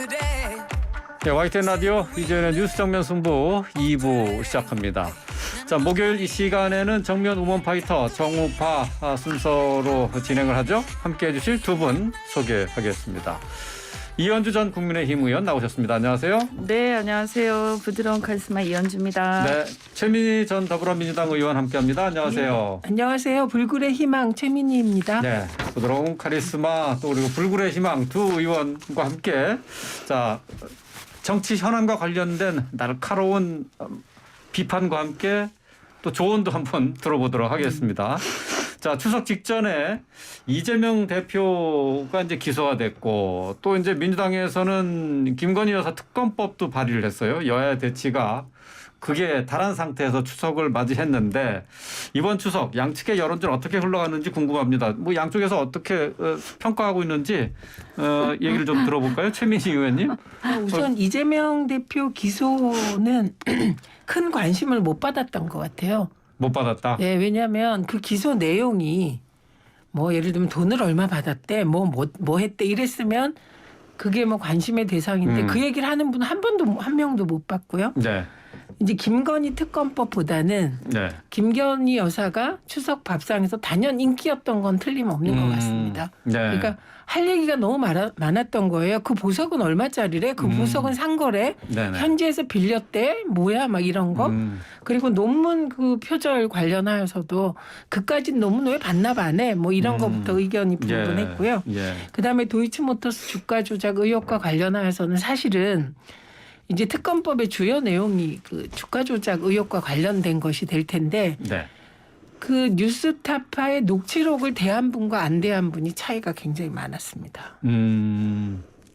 네, YTN 라디오 이제는 뉴스 정면 승부 2부 시작합니다. 자, 목요일 이 시간에는 정면 우먼 파이터 정우파 순서로 진행을 하죠. 함께해 주실 두 분 소개하겠습니다. 이현주 전 국민의힘 의원 나오셨습니다. 안녕하세요. 네, 안녕하세요. 부드러운 카리스마 이현주입니다. 네, 최민희 전 더불어민주당 의원 함께합니다. 안녕하세요. 네, 안녕하세요. 불굴의 희망 최민희입니다. 네, 부드러운 카리스마 또 그리고 불굴의 희망 두 의원과 함께 자 정치 현안과 관련된 날카로운 비판과 함께 또 조언도 한번 들어보도록 하겠습니다. 자, 추석 직전에 이재명 대표가 이제 기소가 됐고 또 이제 민주당에서는 김건희 여사 특검법도 발의를 했어요. 여야 대치가 그게 달한 상태에서 추석을 맞이했는데 이번 추석 양측의 여론전 어떻게 흘러가는지 궁금합니다. 뭐 양쪽에서 어떻게 평가하고 있는지 얘기를 좀 들어볼까요? 최민희 의원님. 우선 이재명 대표 기소는 큰 관심을 못 받았던 것 같아요. 못 받았다. 네, 왜냐하면 그 기소 내용이 뭐 예를 들면 돈을 얼마 받았대, 뭐 했대 이랬으면 그게 뭐 관심의 대상인데 그 얘기를 하는 분 한 명도 못 봤고요. 네. 이제 김건희 특검법보다는 네. 김건희 여사가 추석 밥상에서 단연 인기였던 건 틀림없는 것 같습니다. 네. 그러니까 할 얘기가 너무 많았던 거예요. 그 보석은 얼마짜리래? 그 보석은 산 거래? 네네. 현지에서 빌렸대? 뭐야? 막 이런 거. 그리고 논문 그 표절 관련하여서도 그까진 논문 왜 반납 안 해? 뭐 이런 거부터 의견이 분분했고요. 예. 그다음에 도이치모터스 주가 조작 의혹과 관련하여서는 사실은 이제 특검법의 주요 내용이 그 주가 조작 의혹과 관련된 것이 될 텐데 네. 그 뉴스타파의 녹취록을 대한 분과 안 대한 분이 차이가 굉장히 많았습니다.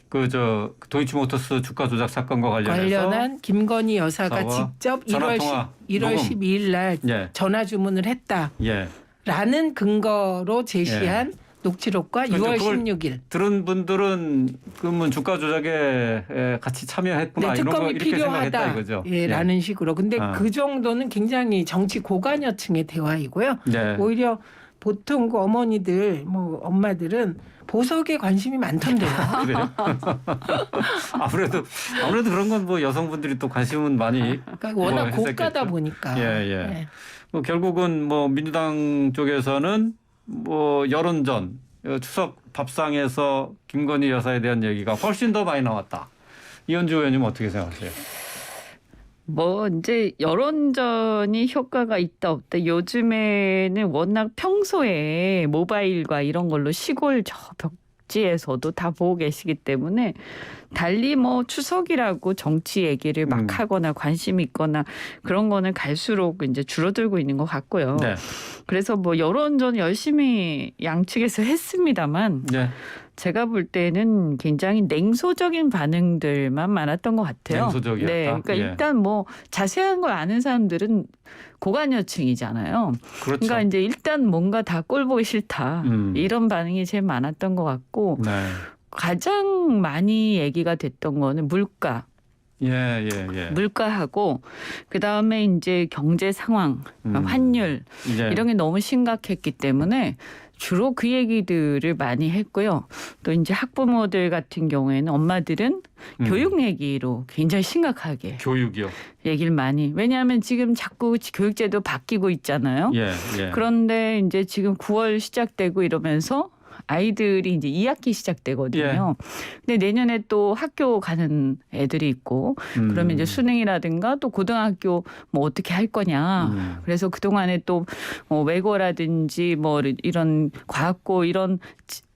그 도이치모터스 주가 조작 사건과 관련한 김건희 여사가 직접 1월 12일 날 예. 전화 주문을 했다라는 예. 근거로 제시한 녹취록과 6월 16일. 들은 분들은 그러면 주가 조작에 같이 참여했구나. 네, 이런 거 특검이 이렇게 생각했다 필요하다. 이거죠. 예, 라는 식으로. 근데 그 정도는 굉장히 정치 고관여층의 대화이고요. 네. 오히려 보통 그 어머니들, 뭐 엄마들은 보석에 관심이 많던데요. 그래요? 아무래도 그런 건 뭐 여성분들이 또 관심은 많이. 그러니까 워낙 했었겠죠. 고가다 보니까. 예. 네. 뭐 결국은 뭐 민주당 쪽에서는 뭐 여론전 추석 밥상에서 김건희 여사에 대한 얘기가 훨씬 더 많이 나왔다. 이현주 의원님 어떻게 생각하세요? 뭐 이제 여론전이 효과가 있다 없다. 요즘에는 워낙 평소에 모바일과 이런 걸로 시골 저 벽지에서도 다 보고 계시기 때문에 달리 뭐 추석이라고 정치 얘기를 막 하거나 관심 있거나 그런 거는 갈수록 이제 줄어들고 있는 것 같고요. 네. 그래서 뭐 여론전 열심히 양측에서 했습니다만 네. 제가 볼 때는 굉장히 냉소적인 반응들만 많았던 것 같아요. 냉소적이었다. 네, 그러니까 예. 일단 뭐 자세한 걸 아는 사람들은 고관여층이잖아요. 그렇죠. 그러니까 이제 일단 뭔가 다 꼴 보기 싫다 이런 반응이 제일 많았던 것 같고 네. 가장 많이 얘기가 됐던 거는 물가. 예. 물가하고 그다음에 이제 경제 상황, 환율 이런 게 너무 심각했기 때문에 주로 그 얘기들을 많이 했고요. 또 이제 학부모들 같은 경우에는 엄마들은 교육 얘기로 굉장히 심각하게 교육이요. 얘기를 많이. 왜냐하면 지금 자꾸 교육제도 바뀌고 있잖아요. 예. 그런데 이제 지금 9월 시작되고 이러면서 아이들이 이제 2학기 시작되거든요. 근데 내년에 또 학교 가는 애들이 있고 그러면 이제 수능이라든가 또 고등학교 뭐 어떻게 할 거냐. 그래서 그동안에 또 외고라든지 뭐 이런 과학고 이런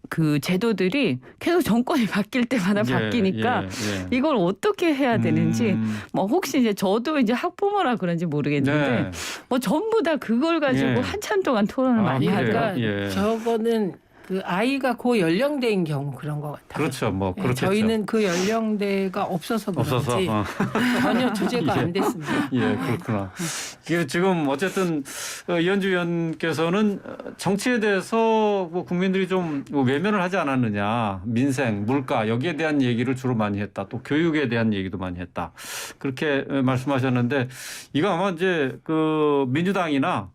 그 제도들이 계속 정권이 바뀔 때마다 바뀌니까 이걸 어떻게 해야 되는지 뭐 혹시 이제 저도 이제 학부모라 그런지 모르겠는데 뭐 전부 다 그걸 가지고 한참 동안 토론을 많이 하니까 저거는 그 아이가 그 연령대인 경우 그런 것 같아요. 그렇죠. 뭐 그렇겠죠. 저희는 그 연령대가 없어서 그런지 전혀 주제가 안 됐습니다. 예, 그렇구나. 이게 지금 어쨌든 이현주 의원께서는 정치에 대해서 뭐 국민들이 좀 외면을 하지 않았느냐. 민생, 물가 여기에 대한 얘기를 주로 많이 했다. 또 교육에 대한 얘기도 많이 했다. 그렇게 말씀하셨는데 이거 아마 이제 그 민주당이나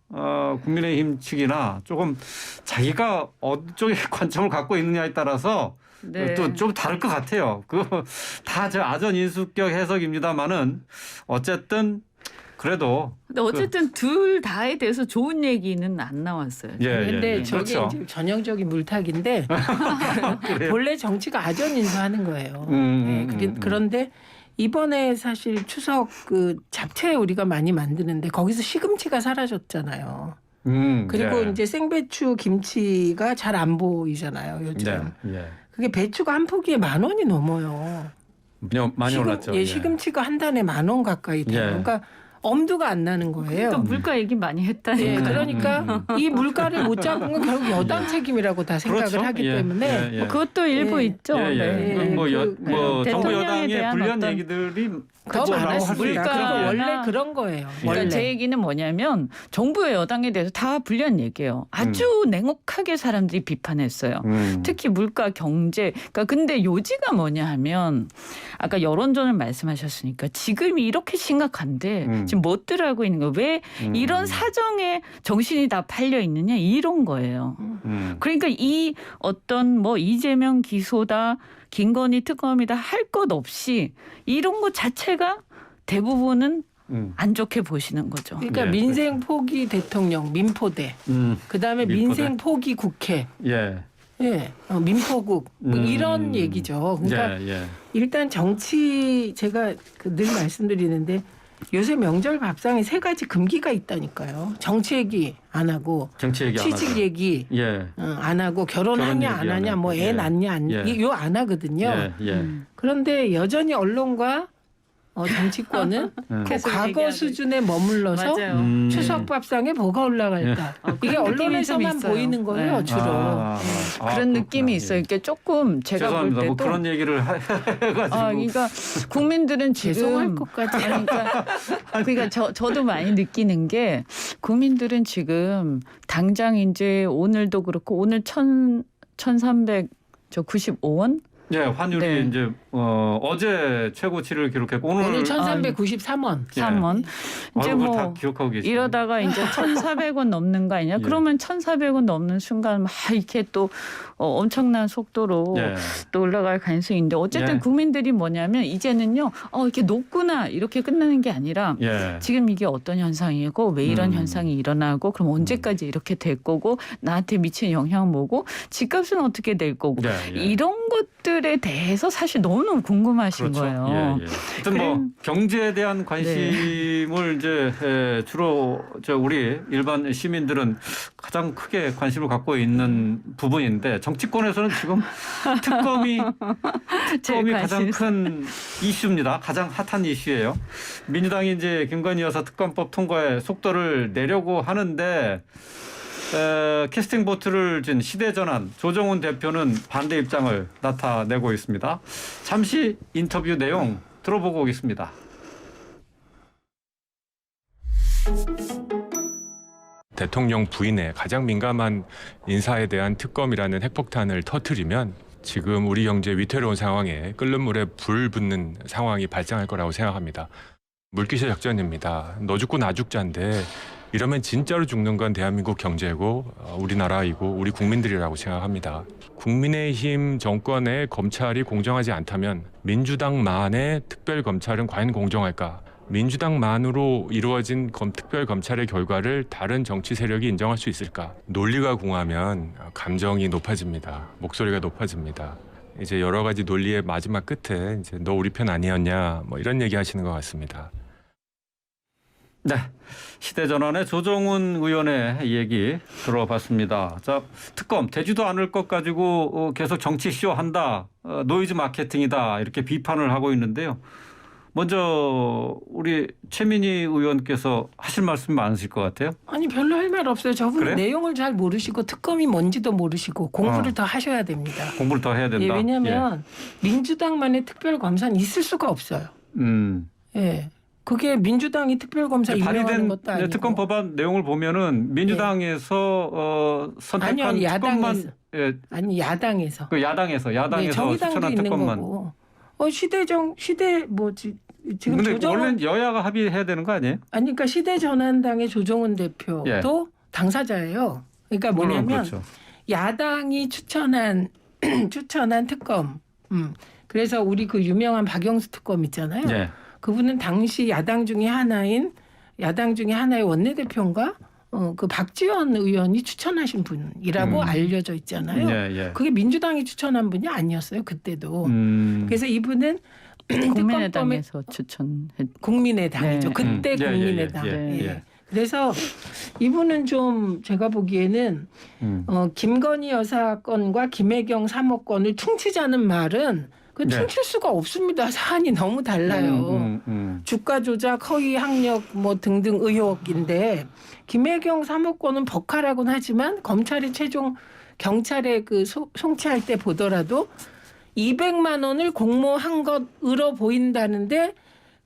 국민의힘 측이나 조금 자기가 어느 쪽에 관점을 갖고 있느냐에 따라서 네. 또 좀 다를 것 같아요. 그거 다 저 아전 인수격 해석입니다만은 어쨌든 그래도 근데 어쨌든 둘 다에 대해서 좋은 얘기는 안 나왔어요. 근데 저게 그렇죠. 이제 전형적인 물타기인데 본래 정치가 아전 인수하는 거예요. 그런데 이번에 사실 추석 그 잡채 우리가 많이 만드는데 거기서 시금치가 사라졌잖아요. 그리고 예. 이제 생배추 김치가 잘 안 보이잖아요 요즘. 예. 그게 배추가 한 포기에 10,000원이 넘어요. 많이 올랐죠. 예, 시금치가 한 단에 10,000원 가까이 돼요. 예. 그러니까 엄두가 안 나는 거예요. 또 물가 얘기 많이 했다니까. 예, 그러니까 이 물가를 못 잡은 건 결국 여당 책임이라고 다 생각을 그렇죠. 하기 예, 때문에 예, 예. 뭐 그것도 일부 예. 있죠. 예, 예. 네. 뭐 정부 대통령에 여당의 대한 불리한 어떤 얘기들이 더 뭐라고 할수 많았습니다. 있죠. 그리고 물가나- 원래 그런 거예요. 그러니까 원래. 제 얘기는 뭐냐면 정부의 여당에 대해서 다 불리한 얘기예요. 아주 냉혹하게 사람들이 비판했어요. 특히 물가 경제. 그러니까 근데 요지가 뭐냐 하면 아까 여론전을 말씀하셨으니까 지금이 이렇게 심각한데 지금 뭣들 하고 있는 거예요? 왜 이런 사정에 정신이 다 팔려 있느냐 이런 거예요. 그러니까 이 어떤 뭐 이재명 기소다 김건희 특검이다 할 것 없이 이런 것 자체가 대부분은 안 좋게 보시는 거죠. 그러니까 예, 민생 포기 대통령 민포대. 그다음에 민포대. 민생 포기 국회. 예. 예. 민포국 뭐 이런 얘기죠. 그러니까 예. 일단 정치 제가 늘 말씀드리는데 요새 명절 밥상에 3가지 금기가 있다니까요. 정치 얘기 안 하고 정치 얘기 안 취직 하죠. 얘기 예. 안 하고 결혼하냐 결혼 안 얘기 안 하냐 뭐 애 하고. 낳냐 안 예. 이거 안 하거든요. 예. 그런데 여전히 언론과 정치권은 그 계속 과거 얘기하고 수준에 머물러서 맞아요. 추석 밥상에 뭐가 올라갈까 이게 그런 느낌이 언론에서만 좀 있어요. 보이는 거예요 네. 주로. 그런 느낌이 있어요. 이게 조금 제가 볼 죄송합니다. 때도 뭐 그런 얘기를 해가지고. 그러니까 국민들은 죄송할 지금 것까지. 그러니까 저도 많이 느끼는 게 국민들은 지금 당장 이제 오늘도 그렇고 오늘 1,395원 예, 환율이 네. 이제 어제 최고치를 기록했고 오늘 1,393원. 3원 이제 그걸 다 뭐 기억하고 계시죠. 이러다가 이제 1,400원 넘는 거 아니냐? 예. 그러면 1,400원 넘는 순간 막 이렇게 또 엄청난 속도로 예. 또 올라갈 가능성이 있는데 어쨌든 예. 국민들이 뭐냐면 이제는요. 이렇게 높구나 이렇게 끝나는 게 아니라 예. 지금 이게 어떤 현상이고 왜 이런 현상이 일어나고 그럼 언제까지 이렇게 될 거고 나한테 미치는 영향은 뭐고 집값은 어떻게 될 거고 예, 예. 이런 것들에 대해서 사실 너무너무 궁금하신 그렇죠. 거예요. 예, 예. 하여튼 뭐 경제에 대한 관심을 이제 주로 우리 일반 시민들은 가장 크게 관심을 갖고 있는 부분인데 정치권에서는 지금 특검이 제일 가장 관심 큰 이슈입니다. 가장 핫한 이슈예요. 민주당이 이제 김건희 여사 특검법 통과에 속도를 내려고 하는데 캐스팅 보트를 진 시대전환 조정훈 대표는 반대 입장을 나타내고 있습니다. 잠시 인터뷰 내용 들어보고 오겠습니다. 대통령 부인의 가장 민감한 인사에 대한 특검이라는 핵폭탄을 터뜨리면 지금 우리 경제 위태로운 상황에 끓는 물에 불 붙는 상황이 발생할 거라고 생각합니다. 물귀새 작전입니다. 너 죽고 나 죽자인데 이러면 진짜로 죽는 건 대한민국 경제고 우리나라이고 우리 국민들이라고 생각합니다. 국민의힘 정권의 검찰이 공정하지 않다면 민주당만의 특별검찰은 과연 공정할까? 민주당만으로 이루어진 특별검찰의 결과를 다른 정치 세력이 인정할 수 있을까? 논리가 공하면 감정이 높아집니다. 목소리가 높아집니다. 이제 여러 가지 논리의 마지막 끝에 이제 너 우리 편 아니었냐 뭐 이런 얘기 하시는 것 같습니다. 네, 시대전환의 조정훈 의원의 얘기 들어봤습니다. 자, 특검 되지도 않을 것 가지고 계속 정치 쇼한다, 노이즈 마케팅이다 이렇게 비판을 하고 있는데요. 먼저 우리 최민희 의원께서 하실 말씀이 많으실 것 같아요. 아니 별로 할 말 없어요. 저분 그래요? 내용을 잘 모르시고 특검이 뭔지도 모르시고 공부를 더 하셔야 됩니다. 공부를 더 해야 된다. 예, 왜냐하면 민주당만의 특별검사는 있을 수가 없어요. 예. 그게 민주당이 특별검사 임명하는 발의된 것도 아니고. 특검 법안 내용을 보면은 민주당에서 선택한 아니요, 특검만 야당에서. 예, 아니 야당에서. 그 야당에서 네, 정의당도 추천한 있는 특검만. 거고. 시대 뭐지 지금 근데 조정훈 원래는 여야가 합의해야 되는 거 아니에요? 아니 그러니까 시대전환당의 조정훈 대표도 예. 당사자예요. 그러니까 물론 뭐냐면 그렇죠. 야당이 추천한 추천한 특검. 그래서 우리 그 유명한 박영수 특검 있잖아요. 예. 그분은 당시 야당 중에 하나의 원내대표인가? 그 박지원 의원이 추천하신 분이라고 알려져 있잖아요. 예, 예. 그게 민주당이 추천한 분이 아니었어요. 그때도. 그래서 이분은 국민의당에서 추천했. 국민의당이죠. 네. 그때 예, 예, 국민의당. 예, 예, 예. 예. 그래서 이분은 좀 제가 보기에는 김건희 여사 건과 김혜경 사모 건을 퉁치자는 말은 그 네. 퉁칠 수가 없습니다. 사안이 너무 달라요. 주가 조작, 허위 학력 뭐 등등 의혹인데 김혜경 사모 건은 법카라고는 하지만 검찰이 최종 경찰에 그 송치할 때 보더라도 200만 원을 공모한 것으로 보인다는데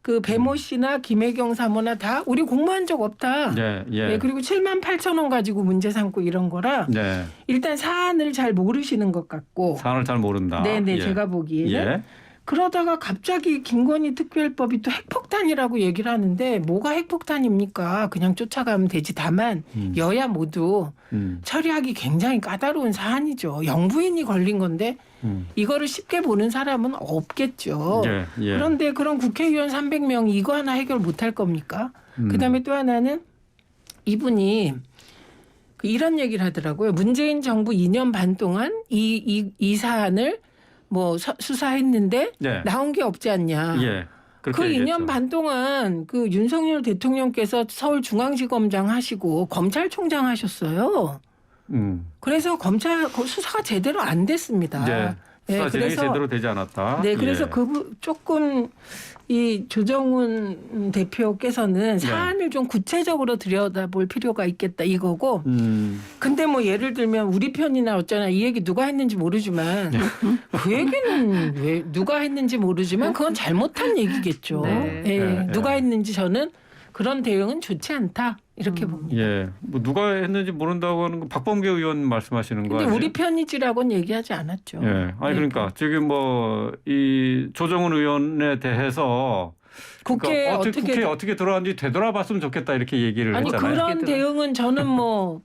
그 배모 씨나 김혜경 사모나 다 우리 공모한 적 없다. 예, 예. 네, 그리고 7만 8천 원 가지고 문제 삼고 이런 거라 네. 일단 사안을 잘 모르시는 것 같고. 사안을 잘 모른다. 네네 예. 제가 보기에는. 예. 그러다가 갑자기 김건희 특별법이 또 핵폭탄이라고 얘기를 하는데 뭐가 핵폭탄입니까? 그냥 쫓아가면 되지. 다만 여야 모두 처리하기 굉장히 까다로운 사안이죠. 영부인이 걸린 건데 이거를 쉽게 보는 사람은 없겠죠. 예, 예. 그런데 그런 국회의원 300명이 이거 하나 해결 못할 겁니까? 그다음에 또 하나는 이분이 이런 얘기를 하더라고요. 문재인 정부 2년 반 동안 이 사안을 뭐 수사했는데 예. 나온 게 없지 않냐. 예. 그 그렇게 2년 얘기했죠. 반 동안 그 윤석열 대통령께서 서울중앙지검장 하시고 검찰총장 하셨어요. 그래서 검찰 수사가 제대로 안 됐습니다. 네. 수사 진행이 제대로 되지 않았다. 네, 그래서 예. 조금 이 조정훈 대표께서는 사안을 좀 구체적으로 들여다볼 필요가 있겠다 이거고. 근데 뭐 예를 들면 우리 편이나 어쩌나 이 얘기 누가 했는지 모르지만 그 얘기는 왜 누가 했는지 모르지만 그건 잘못한 얘기겠죠. 네. 예, 네. 누가 했는지 저는 그런 대응은 좋지 않다 이렇게 봅니다. 예. 뭐 누가 했는지 모른다고 하는 건 박범계 의원 말씀하시는 거 근데 아니에요? 우리 편이지라고는 얘기하지 않았죠. 예. 아니 그러니까 지금 뭐 이 조정훈 의원에 대해서 국회에 그러니까 국회에 어떻게 들어왔는지 되돌아봤으면 좋겠다 이렇게 얘기를 아니 했잖아요. 그런 대응은 저는 뭐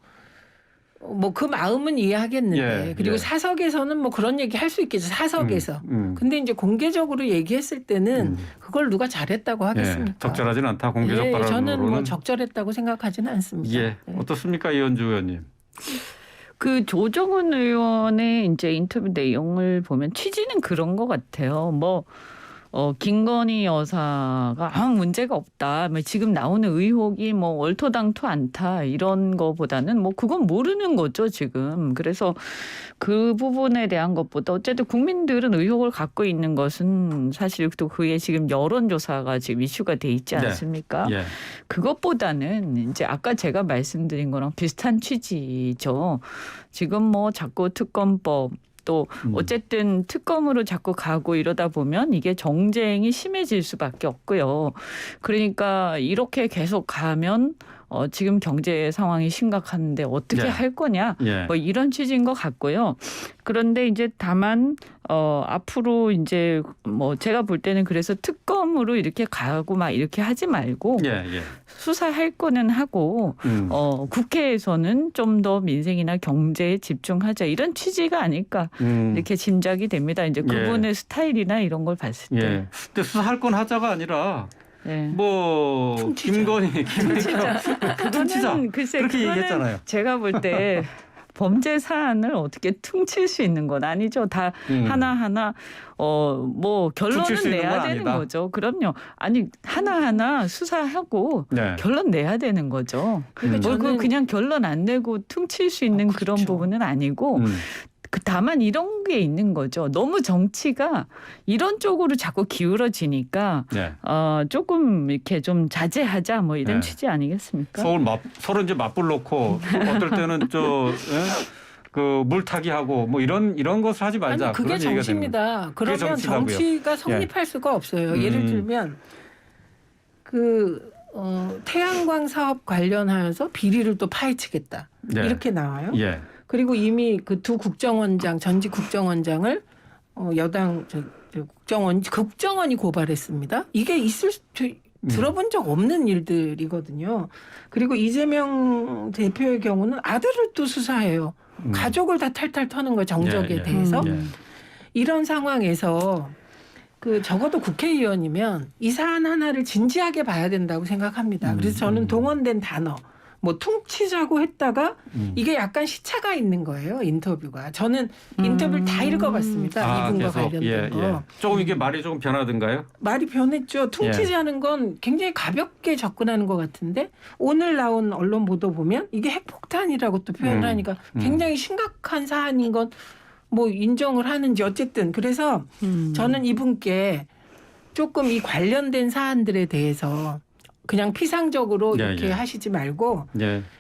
그 마음은 이해하겠는데 예, 그리고 예. 사석에서는 뭐 그런 얘기 할 수 있겠죠. 사석에서. 근데 이제 공개적으로 얘기했을 때는 그걸 누가 잘했다고 하겠습니까? 예. 적절하진 않다. 공개적 예, 발언으로는. 저는 뭐 적절했다고 생각하지는 않습니다. 예. 네. 어떻습니까, 이현주 의원님? 그 조정훈 의원의 이제 인터뷰 내용을 보면 취지는 그런 것 같아요. 뭐 김건희 여사가 아무 문제가 없다. 뭐 지금 나오는 의혹이 뭐 얼토당토 않다. 이런 거보다는 뭐 그건 모르는 거죠, 지금. 그래서 그 부분에 대한 것보다 어쨌든 국민들은 의혹을 갖고 있는 것은 사실 또 그게 지금 여론조사가 지금 이슈가 돼 있지 않습니까? 네. 예. 그것보다는 이제 아까 제가 말씀드린 거랑 비슷한 취지죠. 지금 뭐 자꾸 특검법 또 어쨌든 특검으로 자꾸 가고 이러다 보면 이게 정쟁이 심해질 수밖에 없고요. 그러니까 이렇게 계속 가면 지금 경제 상황이 심각한데 어떻게 예. 할 거냐 예. 뭐 이런 취지인 것 같고요. 그런데 이제 다만 앞으로 이제 뭐 제가 볼 때는 그래서 특검으로 이렇게 가고 막 이렇게 하지 말고 예. 예. 수사할 거는 하고 국회에서는 좀 더 민생이나 경제에 집중하자 이런 취지가 아닐까 이렇게 짐작이 됩니다. 이제 그분의 스타일이나 이런 걸 봤을 때. 예. 근데 수사할 건 하자가 아니라 네. 뭐 퉁치자. 김건희 퉁치자 그거는 글쎄 그렇게 그거는 얘기했잖아요. 제가 볼 때 범죄 사안을 어떻게 퉁칠 수 있는 건 아니죠. 다 하나하나 뭐 퉁칠 수 결론은 있는 내야 건 되는 아니다. 거죠. 그럼요. 아니 하나하나 수사하고 네. 결론 내야 되는 거죠. 그러니까 뭘 저는 그냥 결론 안 내고 퉁칠 수 있는 그런 그렇죠. 부분은 아니고 다만 이런 게 있는 거죠. 너무 정치가 이런 쪽으로 자꾸 기울어지니까 네. 조금 이렇게 좀 자제하자 뭐 이런 네. 취지 아니겠습니까? 서로 이제 맞불 놓고 어떨 때는 그 물타기 하고 뭐 이런 것을 하지 말자. 아니 그게 그런 얘기가 되는 거예요. 정치입니다. 그러면 정치라고요. 정치가 성립할 수가 없어요. 예를 들면 태양광 사업 관련하여서 비리를 또 파헤치겠다. 네. 이렇게 나와요. 예. 그리고 이미 그 두 국정원장 전직 국정원장을 여당 국정원이 고발했습니다. 이게 들어본 적 없는 일들이거든요. 그리고 이재명 대표의 경우는 아들을 또 수사해요. 가족을 다 탈탈 터는 거예요. 정적에 대해서. 이런 상황에서 그 적어도 국회의원이면 이 사안 하나를 진지하게 봐야 된다고 생각합니다. 그래서 저는 동원된 단어 뭐 퉁치자고 했다가 이게 약간 시차가 있는 거예요. 인터뷰가. 저는 인터뷰를 다 읽어봤습니다. 이분과 계속, 관련된 거. 조금 이게 말이 조금 변하던가요? 말이 변했죠. 퉁치자는 건 굉장히 가볍게 접근하는 것 같은데 오늘 나온 언론 보도 보면 이게 핵폭탄이라고 또 표현을 하니까 굉장히 심각한 사안인 건 뭐 인정을 하는지 어쨌든 그래서 저는 이분께 조금 이 관련된 사안들에 대해서 그냥 피상적으로 이렇게 하시지 말고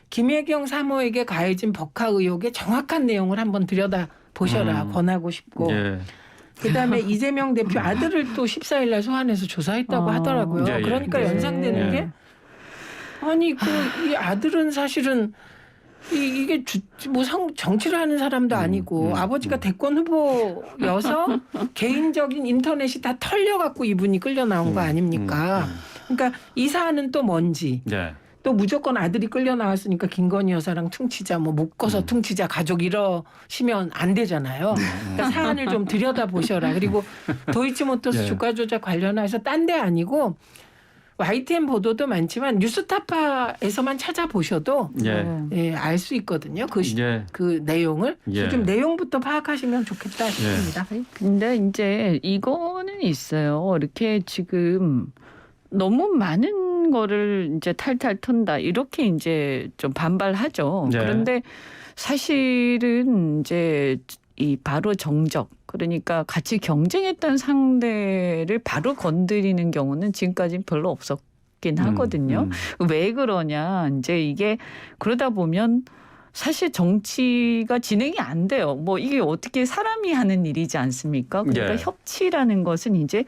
김혜경 사모에게 가해진 법화 의혹의 정확한 내용을 한번 들여다 보셔라 권하고 싶고 그다음에 이재명 대표 아들을 또 14일 날 소환해서 조사했다고 하더라고요. 그러니까 연상되는 게 아니 이 아들은 사실은 이게 뭐 정치를 하는 사람도 아니고 아버지가 대권 후보여서 개인적인 인터넷이 다 털려갖고 이분이 끌려 나온 거 아닙니까? 그러니까 이 사안은 또 뭔지 또 무조건 아들이 끌려 나왔으니까 김건희 여사랑 퉁치자 뭐 묶어서 퉁치자 가족 이러시면 안 되잖아요. 그러니까 사안을 좀 들여다 보셔라. 그리고 도이치모터스 주가 조작 관련해서 딴 데 아니고 YTN 보도도 많지만 뉴스타파에서만 찾아보셔도 알 수 있거든요. 그 내용을. 좀 내용부터 파악하시면 좋겠다 싶습니다. 근데 이제 이거는 있어요. 이렇게 지금 너무 많은 거를 이제 탈탈 턴다. 이렇게 이제 좀 반발하죠. 그런데 사실은 이제 이 바로 정적 그러니까 같이 경쟁했던 상대를 바로 건드리는 경우는 지금까지는 별로 없었긴 하거든요. 왜 그러냐 이제 이게 그러다 보면 사실 정치가 진행이 안 돼요. 뭐 이게 어떻게 사람이 하는 일이지 않습니까? 그러니까 협치라는 것은 이제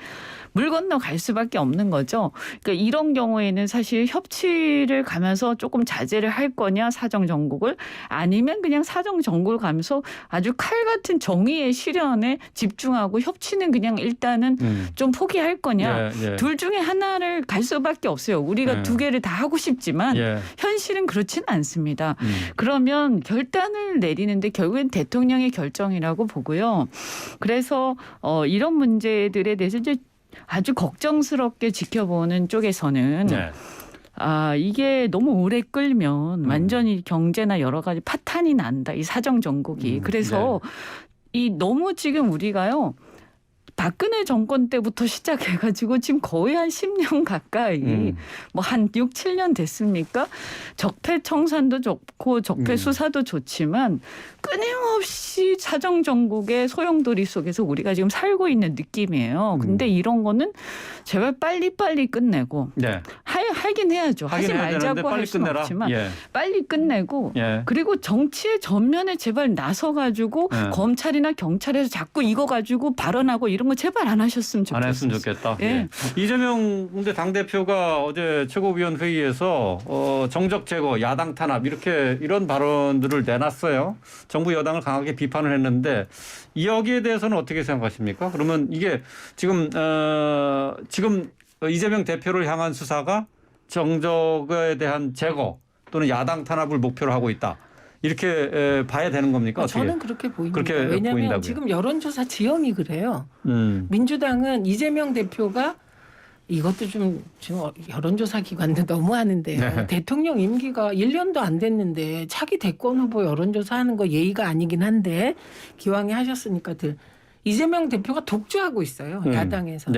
물 건너 갈 수밖에 없는 거죠. 그러니까 이런 경우에는 사실 협치를 가면서 조금 자제를 할 거냐 사정 정국을 아니면 그냥 사정 정국을 가면서 아주 칼 같은 정의의 실현에 집중하고 협치는 그냥 일단은 좀 포기할 거냐 둘 중에 하나를 갈 수밖에 없어요. 우리가 두 개를 다 하고 싶지만 현실은 그렇지는 않습니다. 그러면 결단을 내리는데 결국엔 대통령의 결정이라고 보고요. 그래서 이런 문제들에 대해서 이제 아주 걱정스럽게 지켜보는 쪽에서는 이게 너무 오래 끌면 완전히 경제나 여러 가지 파탄이 난다. 이 사정 정국이. 그래서 이 너무 지금 우리가요. 박근혜 정권 때부터 시작해가지고 지금 거의 한 10년 가까이 뭐 한 6, 7년 됐습니까? 적폐 청산도 좋고 적폐 수사도 좋지만 끊임없이 사정 정국의 소용돌이 속에서 우리가 지금 살고 있는 느낌이에요. 근데 이런 거는 제발 빨리빨리 끝내고 하긴 해야죠. 하지 말자고 할 수는 없지만 빨리 끝내고 그리고 정치의 전면에 제발 나서가지고 검찰이나 경찰에서 자꾸 이거 가지고 발언하고 이런 거 제발 안 하셨으면 좋겠어요. 안 했으면 좋겠다. 이재명 당대표가 어제 최고위원 회의에서 정적 제거, 야당 탄압 이런 발언들을 내놨어요. 정부 여당을 강하게 비판을 했는데 여기에 대해서는 어떻게 생각하십니까? 그러면 이게 지금 이재명 대표를 향한 수사가 정적에 대한 제거 또는 야당 탄압을 목표로 하고 있다. 이렇게 봐야 되는 겁니까? 저는 그렇게 보입니다. 그렇게 왜냐하면 보인다고요? 지금 여론조사 지형이 그래요. 민주당은 이재명 대표가 이것도 지금 여론조사 기관도 너무 하는데요. 대통령 임기가 1년도 안 됐는데 차기 대권 후보 여론조사 하는 거 예의가 아니긴 한데 기왕에 하셨으니까 이재명 대표가 독주하고 있어요. 야당에서.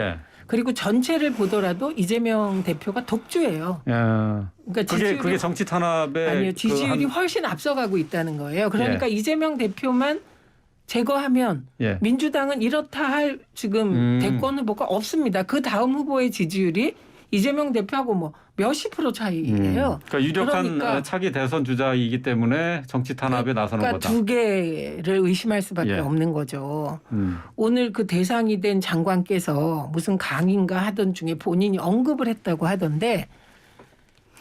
그리고 전체를 보더라도 이재명 대표가 독주예요. 그러니까 그게 정치 탄압의 아니요. 지지율이 훨씬 앞서가고 있다는 거예요. 그러니까 이재명 대표만 제거하면 민주당은 이렇다 할 지금 대권 후보가 없습니다. 그 다음 후보의 지지율이 이재명 대표하고 뭐 몇십 프로 차이예요. 그러니까 유력한 차기 대선 주자이기 때문에 정치 탄압에 나서는 거다. 두 개를 의심할 수밖에 없는 거죠. 오늘 그 대상이 된 장관께서 무슨 강의인가 하던 중에 본인이 언급을 했다고 하던데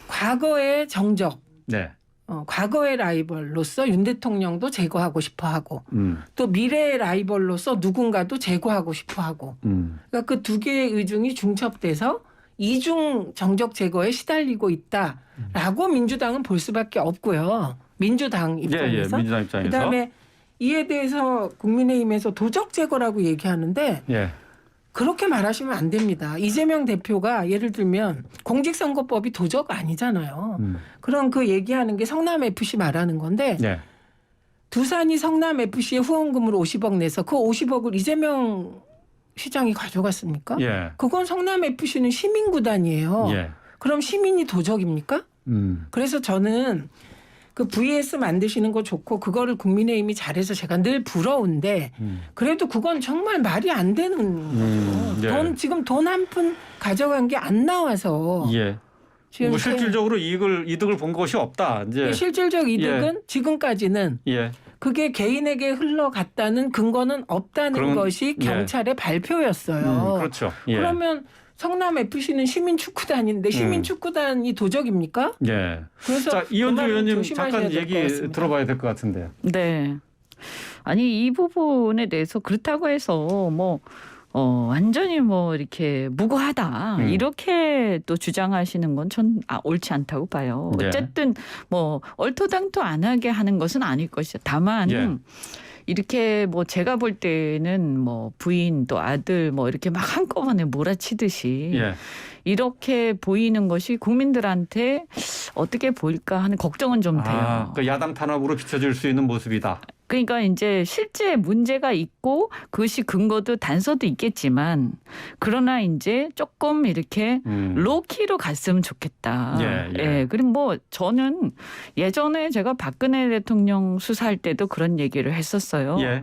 과거의 정적, 과거의 라이벌로서 윤 대통령도 제거하고 싶어하고 또 미래의 라이벌로서 누군가도 제거하고 싶어하고 그러니까 그 두 개의 의중이 중첩돼서 이중 정적 제거에 시달리고 있다라고 민주당은 볼 수밖에 없고요. 민주당 입장에서. 민주당 입장에서. 그다음에 이에 대해서 국민의힘에서 도적 제거라고 얘기하는데 예. 그렇게 말하시면 안 됩니다. 이재명 대표가 예를 들면 공직선거법이 도적 아니잖아요. 그럼 그 얘기하는 게 성남FC 말하는 건데 예. 두산이 성남FC에 후원금으로 50억 내서 그 50억을 이재명 시장이 가져갔습니까? 예. 그건 성남FC는 시민구단이에요. 예. 그럼 시민이 도적입니까? 그래서 저는 그 VS 만드시는 거 좋고 그거를 국민의힘이 잘해서 제가 늘 부러운데 그래도 그건 정말 말이 안 되는 거죠. 예. 지금 돈 한 푼 가져간 게 안 나와서 예. 지금 뭐 실질적으로 이득을 본 것이 없다. 이제 실질적 이득은 지금까지는 예. 그게 개인에게 흘러갔다는 근거는 없다는 것이 경찰의 발표였어요. 그렇죠. 예. 그러면 성남 FC는 시민축구단인데 시민축구단이 도적입니까? 예. 그래서 자, 이현주 그 의원님 조심하셔야 잠깐 될것 얘기 같습니다. 들어봐야 될 것 같은데. 네. 아니 이 부분에 대해서 그렇다고 해서 뭐 완전히 뭐 이렇게 무고하다 이렇게 또 주장하시는 건 전 옳지 않다고 봐요. 네. 어쨌든 뭐 얼토당토 안 하게 하는 것은 아닐 것이죠. 다만 예. 이렇게 뭐 제가 볼 때는 뭐 부인 또 아들 뭐 이렇게 막 한꺼번에 몰아치듯이 예. 이렇게 보이는 것이 국민들한테 어떻게 보일까 하는 걱정은 좀 돼요. 그 야당 탄압으로 비춰질 수 있는 모습이다. 그러니까 이제 실제 문제가 있고 그것이 근거도 단서도 있겠지만 그러나 이제 조금 이렇게 로키로 갔으면 좋겠다. 예. 그리고 뭐 저는 예전에 제가 박근혜 대통령 수사할 때도 그런 얘기를 했었어요. 예.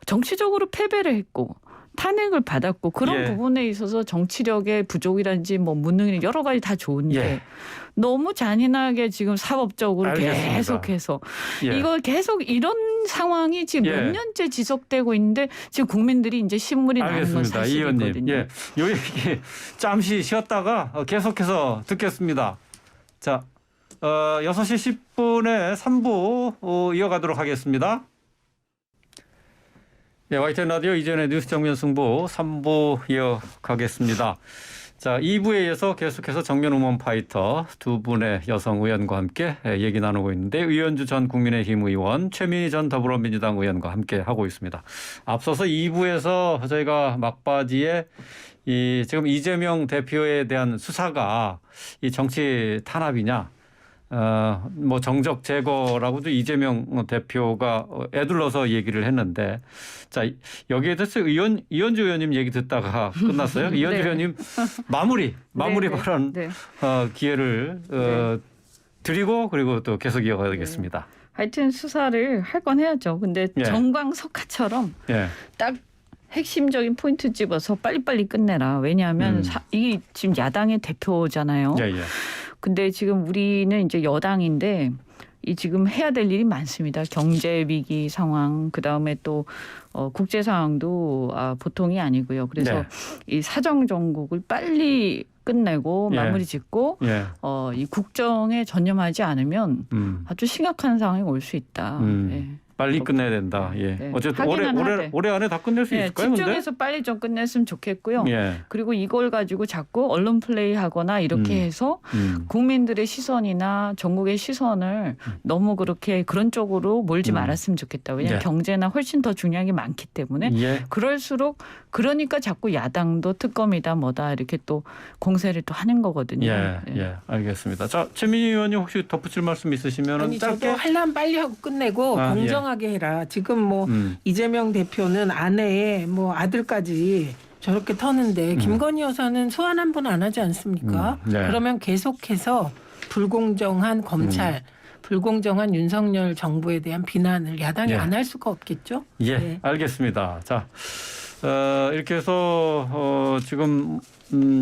정치적으로 패배를 했고 탄핵을 받았고 그런 예. 부분에 있어서 정치력의 부족이라든지 뭐 무능 여러 가지 다 좋은데 예. 너무 잔인하게 지금 사법적으로 알겠습니다. 계속해서 예. 이거 계속 이런 상황이 지금 예. 몇 년째 지속되고 있는데 지금 국민들이 이제 신물이 나는 건 알겠습니다. 이 의원님. 사실이거든요. 예. 요 얘기 잠시 쉬었다가 계속해서 듣겠습니다. 자, 6시 10분에 3부 이어가도록 하겠습니다. 네, YTN 라디오 이전의 뉴스 정면 승부 3부 이어가겠습니다. 자, 2부에 이어서 계속해서 정면 우먼 파이터 두 분의 여성 의원과 함께 얘기 나누고 있는데 의원주 전 국민의힘 의원, 최민희 전 더불어민주당 의원과 함께 하고 있습니다. 앞서서 2부에서 저희가 막바지에 지금 이재명 대표에 대한 수사가 이 정치 탄압이냐, 뭐 정적 제거라고도 이재명 대표가 애둘러서 얘기를 했는데, 자, 여기에 대해서 이현주 의원님 얘기 듣다가 끝났어요. 이현주 네. 의원님 마무리 네, 발언 네. 기회를 드리고 그리고 또 계속 이어가겠습니다. 하여튼 수사를 할 건 해야죠. 근데 예. 정광석화처럼 예. 딱 핵심적인 포인트 집어서 빨리빨리 끝내라. 왜냐하면 이게 지금 야당의 대표잖아요. 예, 예. 근데 지금 우리는 이제 여당인데 이 지금 해야 될 일이 많습니다. 경제 위기 상황, 그 다음에 또 국제 상황도 보통이 아니고요. 그래서 네. 이 사정 정국을 빨리 끝내고 예. 마무리 짓고 예. 이 국정에 전념하지 않으면 아주 심각한 상황이 올 수 있다. 예. 빨리 끝내야 된다. 예. 네. 어쨌든 하기는 하되. 올해 안에 다 끝낼 수 예, 있을까요? 집중해서 빨리 좀 끝냈으면 좋겠고요. 근데? 예. 그리고 이걸 가지고 자꾸 언론 플레이하거나 이렇게 해서 국민들의 시선이나 전국의 시선을 너무 그렇게 그런 쪽으로 몰지 말았으면 좋겠다. 왜냐하면 예. 경제나 훨씬 더 중요한 게 많기 때문에 예. 그럴수록 그러니까 자꾸 야당도 특검이다 뭐다 이렇게 또 공세를 또 하는 거거든요. 예. 예. 알겠습니다. 자, 최민희 의원님 혹시 덧붙일 말씀 있으시면 아니 짧게. 저도 할란 빨리 하고 끝내고 공정하게 해라. 지금 뭐 이재명 대표는 아내에 뭐 아들까지 저렇게 터는데 김건희 여사는 소환 한 번 안 하지 않습니까? 네. 그러면 계속해서 불공정한 검찰, 불공정한 윤석열 정부에 대한 비난을 야당이 예. 안 할 수가 없겠죠? 예, 네. 알겠습니다. 자, 이렇게 해서 지금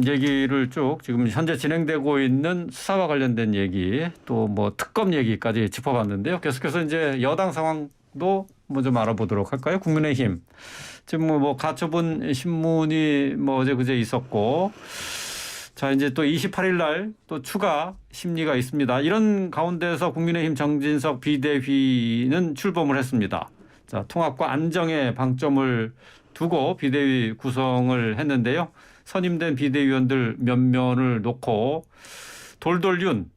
얘기를 쭉 지금 현재 진행되고 있는 수사와 관련된 얘기 또 뭐 특검 얘기까지 짚어봤는데요. 계속해서 이제 여당 상황도 먼저 알아보도록 할까요? 국민의힘 지금 뭐 가처분 신문이 뭐 어제 그제 있었고. 자, 이제 또 28일 날 또 추가 심리가 있습니다. 이런 가운데서 국민의힘 정진석 비대위는 출범을 했습니다. 자, 통합과 안정에 방점을 두고 비대위 구성을 했는데요. 선임된 비대위원들 면면을 놓고 돌돌윤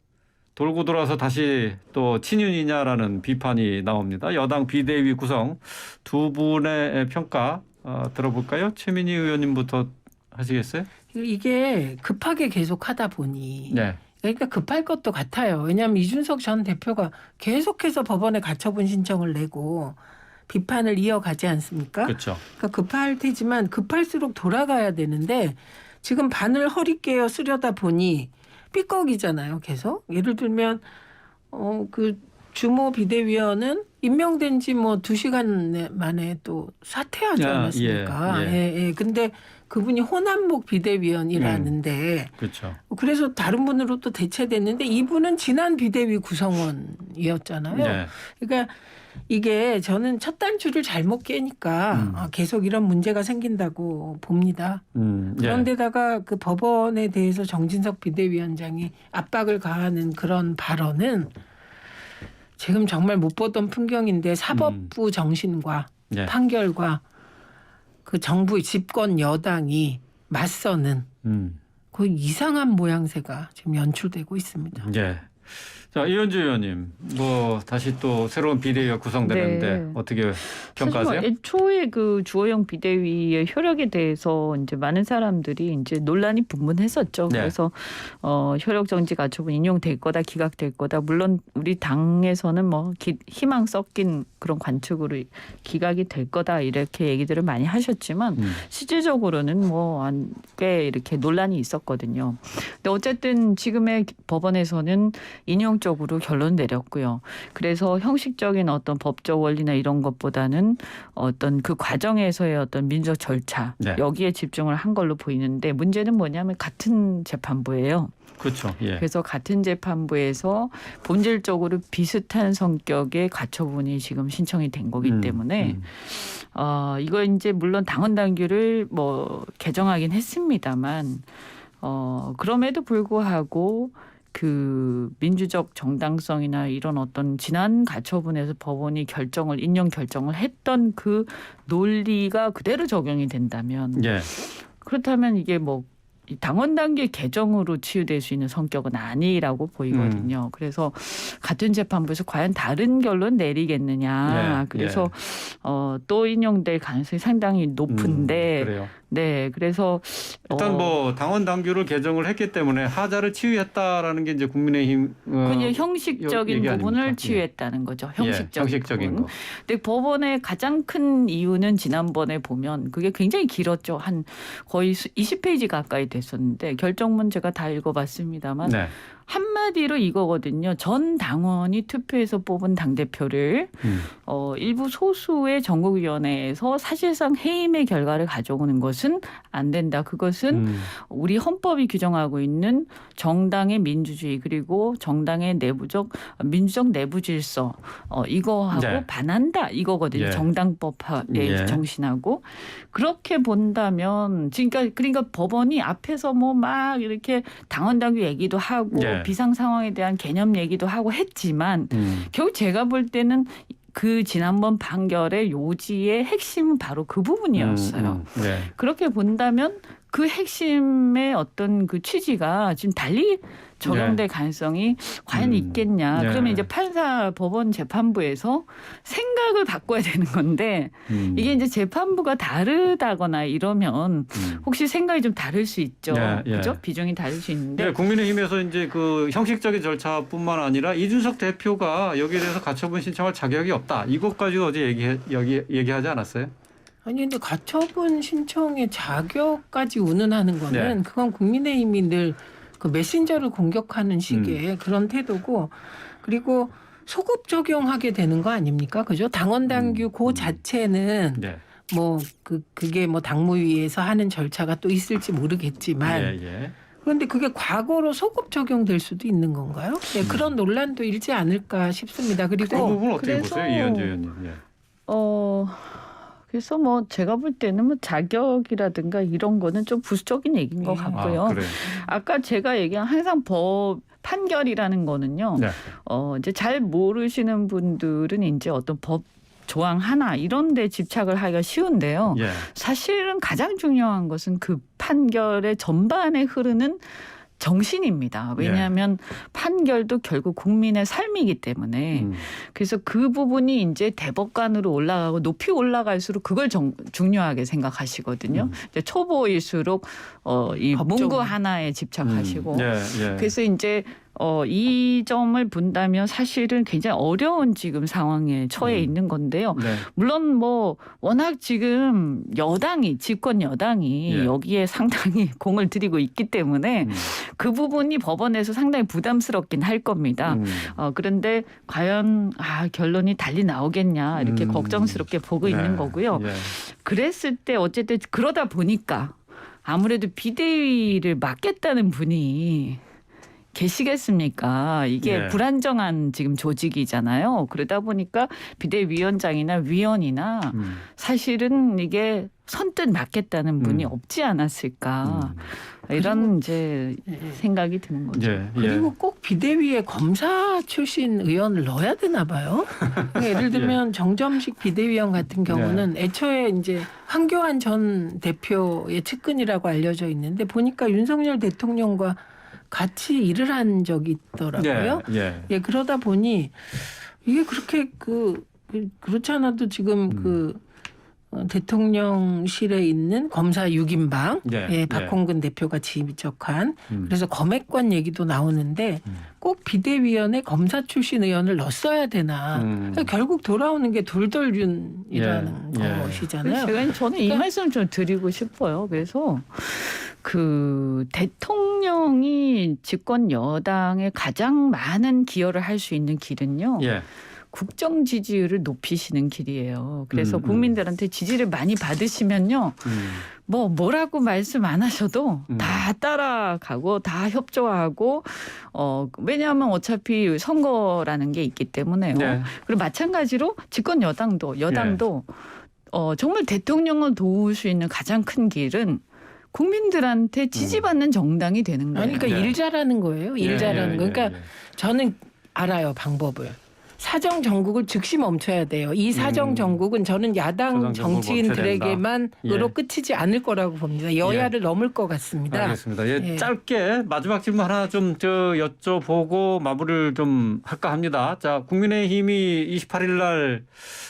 돌고 돌아서 다시 또 친윤이냐라는 비판이 나옵니다. 여당 비대위 구성 두 분의 평가 들어볼까요? 최민희 의원님부터 하시겠어요? 이게 급하게 계속 하다 보니 네. 그러니까 급할 것도 같아요. 왜냐하면 이준석 전 대표가 계속해서 법원에 가처분 신청을 내고 비판을 이어가지 않습니까? 그렇죠. 그러니까 급할 테지만 급할수록 돌아가야 되는데 지금 반을 허리 깨어 쓰려다 보니 삐걱이잖아요. 계속. 예를 들면 그 주모 비대위원은 임명된 지 뭐 2시간 만에 또 사퇴하지 않았습니까? 예. 근데 그분이 호남목 비대위원이라는데 그렇죠. 그래서 다른 분으로 또 대체됐는데 이분은 지난 비대위 구성원이었잖아요. 네. 그러니까 이게 저는 첫 단추를 잘못 깨니까 계속 이런 문제가 생긴다고 봅니다. 그런데다가 그 법원에 대해서 정진석 비대위원장이 압박을 가하는 그런 발언은 지금 정말 못 보던 풍경인데 사법부 정신과 판결과 그 정부 집권 여당이 맞서는 그 이상한 모양새가 지금 연출되고 있습니다. 예. 자, 이현주 의원님, 뭐 다시 또 새로운 비대위가 구성되는데 네. 어떻게 평가하세요? 사실 뭐 애초에 그 주호영 비대위의 효력에 대해서 이제 많은 사람들이 이제 논란이 분분했었죠. 네. 그래서 효력 정지 가처분 인용될 거다, 기각될 거다. 물론 우리 당에서는 뭐 희망 섞인 그런 관측으로 기각이 될 거다 이렇게 얘기들을 많이 하셨지만 실질적으로는 뭐 꽤 이렇게 논란이 있었거든요. 근데 어쨌든 지금의 법원에서는 인용적으로 결론 내렸고요. 그래서 형식적인 어떤 법적 원리나 이런 것보다는 어떤 그 과정에서의 어떤 민주적 절차 여기에 집중을 한 걸로 보이는데 문제는 뭐냐면 같은 재판부예요. 그렇죠. 예. 그래서 같은 재판부에서 본질적으로 비슷한 성격의 가처분이 지금 신청이 된 거기 때문에 이거 이제 물론 당원 당규를 뭐 개정하긴 했습니다만 그럼에도 불구하고 그 민주적 정당성이나 이런 어떤 지난 가처분에서 법원이 인용 결정을 했던 그 논리가 그대로 적용이 된다면 그렇다면 이게 뭐 당원 단계 개정으로 치유될 수 있는 성격은 아니라고 보이거든요. 그래서 같은 재판부에서 과연 다른 결론 내리겠느냐. 그래서 또 인용될 가능성이 상당히 높은데 그래요. 네, 그래서 일단 뭐 당원 당규를 개정을 했기 때문에 하자를 치유했다라는 게 이제 국민의힘 그냥 형식적인 얘기 부분을 아닙니까? 치유했다는 거죠. 형식적인 거. 부분. 근데 법원의 가장 큰 이유는 지난번에 보면 그게 굉장히 길었죠. 한 거의 20페이지 가까이 됐었는데 결정문 제가 다 읽어봤습니다만 한마디로 이거거든요. 전 당원이 투표해서 뽑은 당대표를 일부 소수의 전국위원회에서 사실상 해임의 결과를 가져오는 것은 안 된다. 그것은 우리 헌법이 규정하고 있는 정당의 민주주의 그리고 정당의 민주적 내부 질서 이거하고 반한다. 이거거든요. 정당법의 정신하고. 그렇게 본다면 그러니까 법원이 앞에서 뭐 막 이렇게 당원 당규 얘기도 하고 비상 상황에 대한 개념 얘기도 하고 했지만 결국 제가 볼 때는 그 지난번 판결의 요지의 핵심은 바로 그 부분이었어요. 그렇게 본다면 그 핵심의 어떤 그 취지가 지금 달리 적용될 가능성이 과연 있겠냐. 그러면 이제 법원 재판부에서 생각을 바꿔야 되는 건데 이게 이제 재판부가 다르다거나 이러면 혹시 생각이 좀 다를 수 있죠. 그죠? 비중이 다를 수 있는데. 국민의힘에서 이제 그 형식적인 절차뿐만 아니라 이준석 대표가 여기에 대해서 가처분 신청할 자격이 없다. 이것까지도 어제 얘기하지 않았어요? 아니 근데 가처분 신청의 자격까지 운운하는 거는 그건 국민의힘이 늘 그 메신저를 공격하는 식의 그런 태도고 그리고 소급 적용하게 되는 거 아닙니까? 그죠? 당원 당규 그 자체는 뭐 그게 뭐 당무위에서 하는 절차가 또 있을지 모르겠지만 그런데 그게 과거로 소급 적용될 수도 있는 건가요? 그런 논란도 일지 않을까 싶습니다. 그리고 그 부분 어떻게 보세요, 이현주 의원님? 그래서 뭐 제가 볼 때는 뭐 자격이라든가 이런 거는 좀 부수적인 얘기인 것 같고요. 아까 제가 얘기한 항상 판결이라는 거는요. 이제 잘 모르시는 분들은 이제 어떤 조항 하나 이런 데 집착을 하기가 쉬운데요. 예. 사실은 가장 중요한 것은 그 판결의 전반에 흐르는 정신입니다. 왜냐하면 판결도 결국 국민의 삶이기 때문에 그래서 그 부분이 이제 대법관으로 올라가고 높이 올라갈수록 그걸 중요하게 생각하시거든요. 이제 초보일수록 이 문구 하나에 집착하시고 그래서 이제 이 점을 본다면 사실은 굉장히 어려운 지금 상황에 처해 있는 건데요. 네. 물론 뭐 워낙 지금 여당이 집권 여당이 여기에 상당히 공을 들이고 있기 때문에 그 부분이 법원에서 상당히 부담스럽긴 할 겁니다. 그런데 과연 결론이 달리 나오겠냐 이렇게 걱정스럽게 보고 있는 거고요. 그랬을 때 어쨌든 그러다 보니까 아무래도 비대위를 맡겠다는 분이 계시겠습니까? 이게 불안정한 지금 조직이잖아요. 그러다 보니까 비대위원장이나 위원이나 사실은 이게 선뜻 맡겠다는 분이 없지 않았을까. 이런 이제 생각이 드는 거죠. 그리고 꼭 비대위에 검사 출신 의원을 넣어야 되나 봐요. 그러니까 예를 들면 정점식 비대위원 같은 경우는 애초에 이제 황교안 전 대표의 측근이라고 알려져 있는데 보니까 윤석열 대통령과 같이 일을 한 적이 있더라고요. 그러다 보니 이게 그렇게 그렇지 않아도 지금 대통령실에 있는 검사 6인방 박홍근 대표가 지휘적한 그래서 검핵관 얘기도 나오는데 꼭 비대위원회 검사 출신 의원을 넣었어야 되나. 그러니까 결국 돌아오는 게 돌돌윤이라는 것이잖아요. 저는 이 말씀 좀 드리고 싶어요. 그래서 그 대통령이 집권 여당에 가장 많은 기여를 할 수 있는 길은요. 국정 지지율을 높이시는 길이에요. 그래서 국민들한테 지지를 많이 받으시면요. 뭐라고 말씀 안 하셔도 다 따라가고 다 협조하고 왜냐하면 어차피 선거라는 게 있기 때문에요. 그리고 마찬가지로 집권 여당도 정말 대통령을 도울 수 있는 가장 큰 길은 국민들한테 지지받는 정당이 되는 거예요. 그러니까 일 잘하는 거예요. 일 잘하는 거. 그러니까 저는 알아요, 방법을. 사정 정국을 즉시 멈춰야 돼요. 이 사정 정국은 저는 야당 정치인들에게만으로 끝이지 않을 거라고 봅니다. 여야를 넘을 것 같습니다. 알겠습니다. 짧게 마지막 질문 하나 좀 여쭤보고 마무리를 좀 할까 합니다. 자, 국민의힘이 28일 날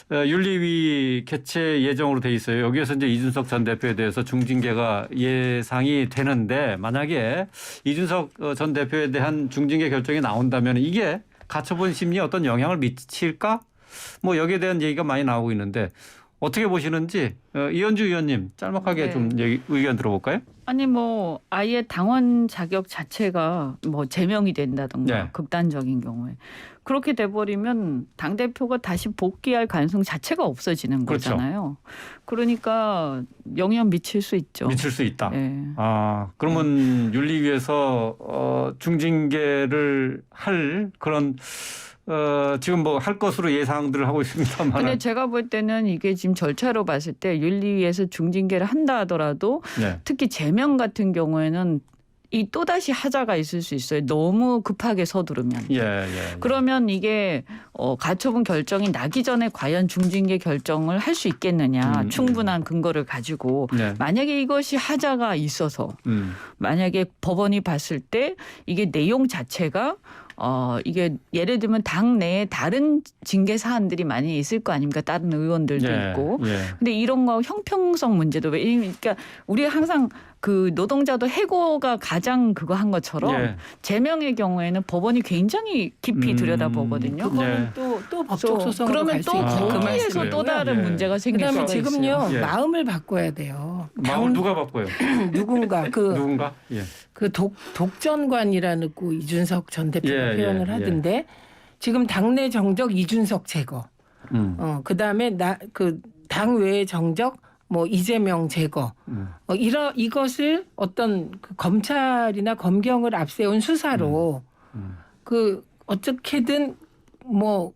윤리위 개최 예정으로 돼 있어요. 여기에서 이제 이준석 전 대표에 대해서 중징계가 예상이 되는데 만약에 이준석 전 대표에 대한 중징계 결정이 나온다면 이게 가처분 심리에 어떤 영향을 미칠까? 뭐 여기에 대한 얘기가 많이 나오고 있는데 어떻게 보시는지 이현주 의원님 짤막하게 좀 의견 들어볼까요? 아니 뭐 아예 당원 자격 자체가 뭐 제명이 된다던가 극단적인 경우에 그렇게 돼버리면 당대표가 다시 복귀할 가능성 자체가 없어지는 거잖아요. 그러니까 영향 미칠 수 있죠. 미칠 수 있다. 그러면 윤리위에서 중징계를 할 그런 지금 뭐 할 것으로 예상들을 하고 있습니다만. 근데 제가 볼 때는 이게 지금 절차로 봤을 때 윤리위에서 중징계를 한다 하더라도 특히 제명 같은 경우에는 이 또다시 하자가 있을 수 있어요. 너무 급하게 서두르면. 그러면 이게 가처분 결정이 나기 전에 과연 중징계 결정을 할 수 있겠느냐. 충분한 근거를 가지고. 만약에 이것이 하자가 있어서 만약에 법원이 봤을 때 이게 내용 자체가 이게 예를 들면 당 내에 다른 징계 사안들이 많이 있을 거 아닙니까? 다른 의원들도 있고. 근데 이런 거 형평성 문제도 그러니까 우리가 항상 그 노동자도 해고가 가장 그거 한 것처럼 제명의 경우에는 법원이 굉장히 깊이 들여다보거든요. 그거는 또 법적 소송으로 그러면 또 거기에서 또 다른 문제가 생길 수가 있어요. 지금요 마음을 바꿔야 돼요. 마음을 누가 바꿔요? 누군가 누군가? 그 독전관이라고 이준석 전 대표가 표현을 하던데 지금 당내 정적 이준석 제거. 그다음에 그 당 외의 정적 뭐 이재명 제거. 이것을 어떤 그 검찰이나 검경을 앞세운 수사로 그 어떻게든 뭐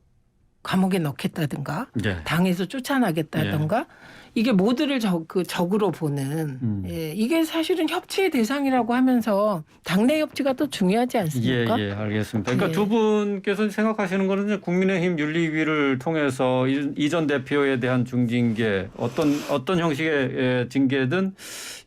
감옥에 넣겠다든가 당에서 쫓아나겠다든가 이게 모두를 적으로 보는 예, 이게 사실은 협치의 대상이라고 하면서 당내 협치가 또 중요하지 않습니까? 예, 알겠습니다. 그러니까 예. 두 분께서 생각하시는 거는 이제 국민의힘 윤리위를 통해서 이 전 대표에 대한 중징계 어떤 형식의 징계든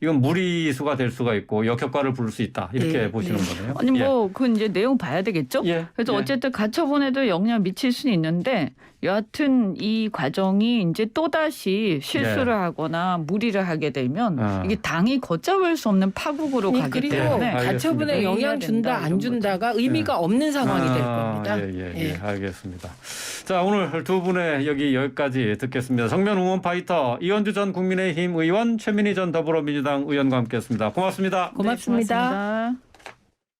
이건 무리수가 될 수가 있고 역효과를 부를 수 있다 이렇게 예, 보시는 예. 거네요. 아니 뭐 그건 이제 내용 봐야 되겠죠. 예. 그래서 예. 어쨌든 가처분에도 영향 미칠 수는 있는데 여하튼 이 과정이 이제 또 다시 실수를 하거나 무리를 하게 되면 이게 당이 걷잡을 수 없는 파국으로 가기 그리고 때문에 가처분에 알겠습니다. 영향 준다 이런 안 거죠. 준다가 의미가 없는 상황이 될 겁니다. 예, 알겠습니다. 자, 오늘 두 분의 여기까지 듣겠습니다. 정면 응원 파이터 이현주 전 국민의힘 의원, 최민희 전 더불어민주당 의원과 함께했습니다. 고맙습니다. 고맙습니다. 네, 고맙습니다.